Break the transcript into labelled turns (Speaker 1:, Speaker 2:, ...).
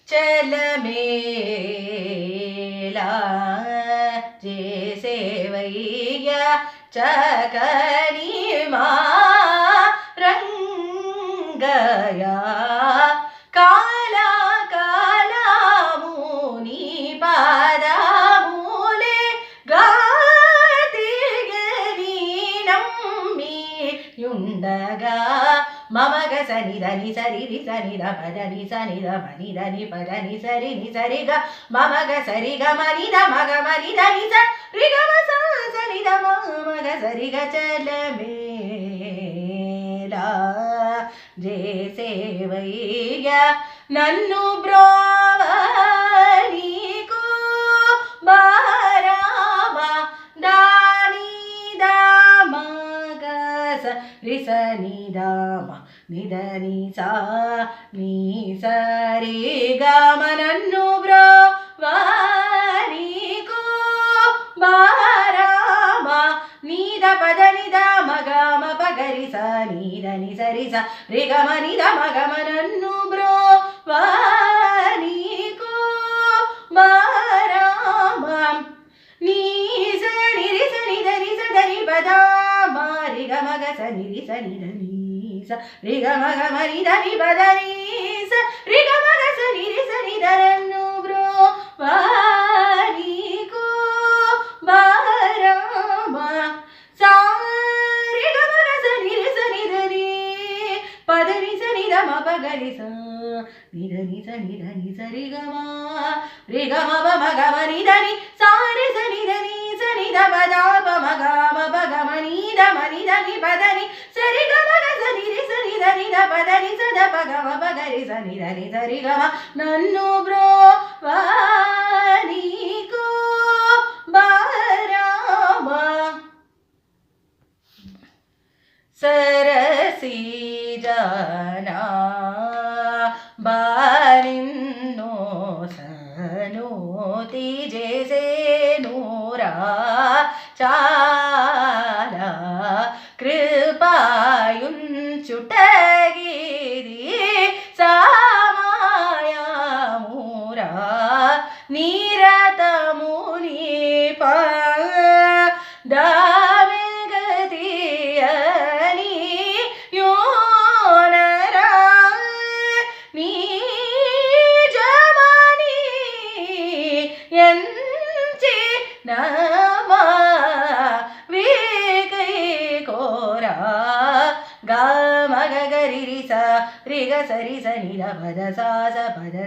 Speaker 1: చలమేలా చేసేవయ్యా చకని మా రంగయా కాల కాలముని పాదములే గాతిగని నమ్మి యుండగా మమగ సని దని సరి రి సని ద పదని సని ద మని దని పదని సరి ని సరి గ మమగ సరి గ మని ద మగ మని దని స రి గ మ స సని ద మగ సరి గ చలమేలా చేసేవయ్యా నన్ను బ్రోవనీకు బారామ దాని దామగ స రి స ని దామ నిదని సా నీ సరి గమ నన్ను బ్రోవనీకు బారామ నీద పద నిద మగమ పగరి స నీదని సరి స రి గమ నిద మగమ నన్ను బ్రోవనీకు బారామ నీ సరి రి సని దని స దని పద మారి గమ గ సని రి సని దని స రి గమ గ మరి దని పద ని స రి గమ గ సని రి సని దరన్ను బ్రోవనీకు బారామ సా రి గమ గ సని రి సని దని పద ని సని ద మ పగరి స ని దని సని దని సరి గమ రి గమ బ మ గ మ ని దని సా రి సని దని సని ద పద ప మ గ మ ప గ మ ని ద మ ని దని పద ని సరి గమ గ సని రి సని దని ద పద ని స ద ప గ మ ప గ రి సని దని సరి గమ నన్ను బ్రోవనీకు బారామ సరసీజనా బాలిన్నో సనోతి చేసేనురా చాలా కృపాయుంచుటగిది సామాయమురా నిరతముని పదమెగతియని యోనరా నీ జమని ఎంచి నమా వేకై కోరా గా మగ గరి రి స రి గ సరి స ని ద పద సా స పద స